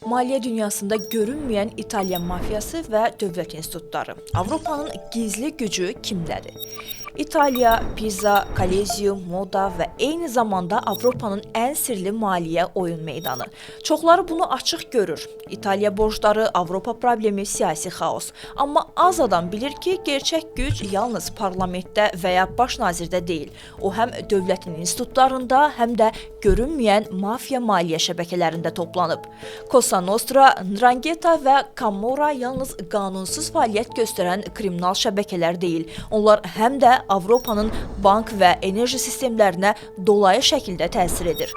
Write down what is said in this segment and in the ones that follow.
Maliyyə dünyasında görünməyən İtalyan mafiyası və dövlət institutları. Avropanın gizli gücü kimdədir? İtaliya, Pisa, Kolezyum, Moda və eyni zamanda Avropanın ən sirli maliyyə oyun meydanı. Çoxları bunu açıq görür. İtaliya borcları, Avropa problemi, siyasi xaos. Amma az adam bilir ki, gerçək güc yalnız parlamentdə və ya baş nazirdə deyil. O həm dövlətin institutlarında, həm də görünməyən mafiya maliyyə şəbəkələrində toplanıb. Cosa Nostra, 'Ndrangheta və Camorra yalnız qanunsuz fəaliyyət göstərən kriminal şəbəkələr deyil. Onlar həm də Avropanın bank və enerji sistemlərinə dolayı şəkildə təsir edir.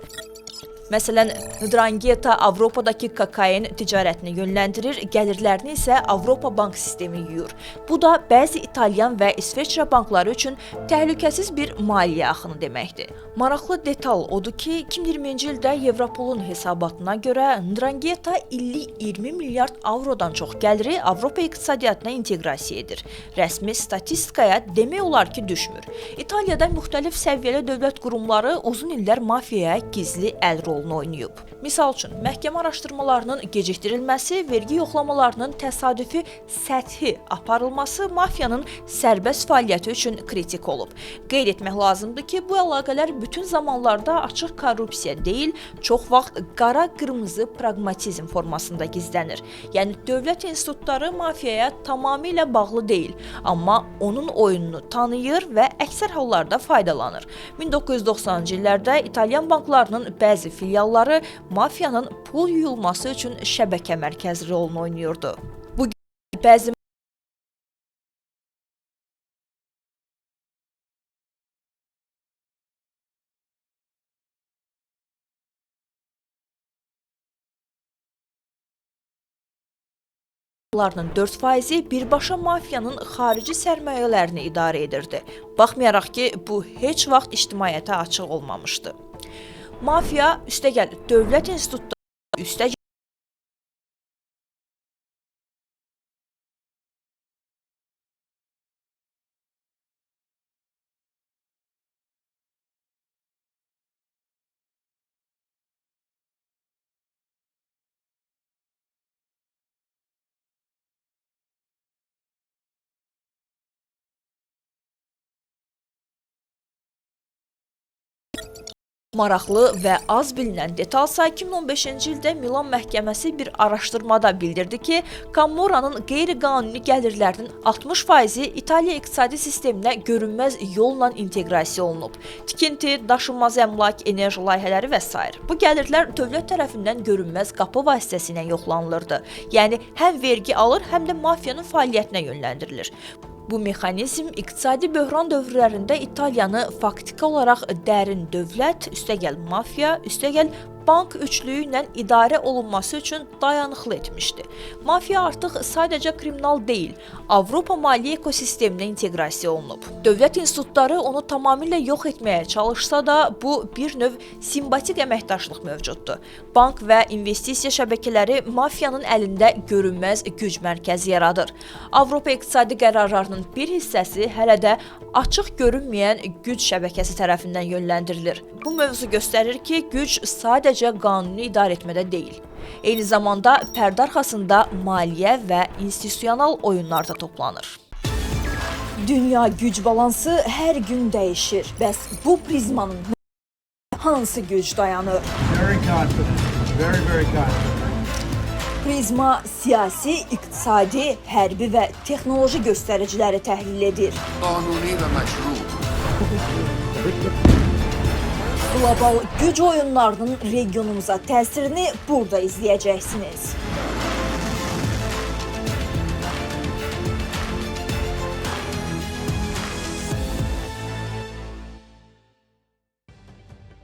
Məsələn, 'Ndrangheta Avropadakı kokain ticarətini yönləndirir, gəlirlərini isə Avropa bank sistemi yuyur. Bu da bəzi İtalyan və İsveçrə bankları üçün təhlükəsiz bir maliyyə axını deməkdir. Maraqlı detal odur ki, 2020-ci ildə Evropolun hesabatına görə 'Ndrangheta illik 20 milyard avrodan çox gəliri Avropa iqtisadiyyatına inteqrasiya edir. Rəsmi statistikaya demək olar ki, düşmür. İtaliyada müxtəlif səviyyəli dövlət qurumları uzun illər mafiyaya gizli əl rolunu oynayıb. Misal üçün, məhkəmə araşdırmalarının gecikdirilməsi, vergi yoxlamalarının təsadüfi səthi aparılması mafiyanın sərbəst fəaliyyəti üçün kritik olub. Qeyd etmək lazımdır ki, bu əlaqələr bütün zamanlarda açıq korrupsiya deyil, çox vaxt qara-qırmızı praqmatizm formasında gizlənir. Yəni, dövlət institutları mafiyaya tamamilə bağlı deyil, amma onun oyununu tanıyır və əksər hallarda faydalanır. 1990-cı illərdə İtalyan banklarının bəzi filialları mafiyanın pul yuyulması üçün şəbəkə mərkəzi rolunu oynayırdı. Bu bəzi Bunlarının 4%-i birbaşa mafiyanın xarici sərmayələrini idarə edirdi. Baxmayaraq ki, bu heç vaxt ictimaiyyətə açıq olmamışdı. Mafiya, üstəgəl dövlət institutları, üstəgəl maraqlı və az bilinən detalsa 2015-ci ildə Milan məhkəməsi bir araşdırmada bildirdi ki, Camorra'nın qeyri-qanuni gəlirlərinin 60%-i İtaliya iqtisadi sisteminə görünməz yolla inteqrasiya olunub. Tikinti, daşınmaz əmlak, enerji layihələri və s. Bu gəlirlər dövlət tərəfindən görünməz qapı vasitəsilə yoxlanılırdı. Yəni, həm vergi alır, həm də mafiyanın fəaliyyətinə yönləndirilir. Bu mexanizm iqtisadi böhran dövrlərində İtaliyanı faktiki olaraq dərin dövlət, üstəgəl mafiya, üstəgəl bank üçlüyü ilə idarə olunması üçün dayanıqlı etmişdi. Mafiya artıq sadəcə kriminal deyil, Avropa maliyyə ekosisteminə inteqrasiya olunub. Dövlət institutları onu tamamilə yox etməyə çalışsa da, bu bir növ simbatik əməkdaşlıq mövcuddur. Bank və investisiya şəbəkələri mafiyanın əlində görünməz güc mərkəzi yaradır. Avropa iqtisadi qərarlarının bir hissəsi hələ də açıq görünməyən güc şəbəkəsi tərəfindən yönləndirilir. Bu mövzu göstərir ki, güc sadəcə qanuni idarə etmədə deyil. Eyni zamanda pərdə arxasında maliyyə və institusional oyunlarda toplanır. Dünya güc balansı hər gün dəyişir. Bəs bu prizmanın hansı güc dayanır? Very confident. Very confident. Prizma siyasi, iqtisadi, hərbi və texnoloji göstəriciləri təhlil edir. قانونی و مشروع Qlobal güc oyunlarının regionumuza təsirini burada izləyəcəksiniz.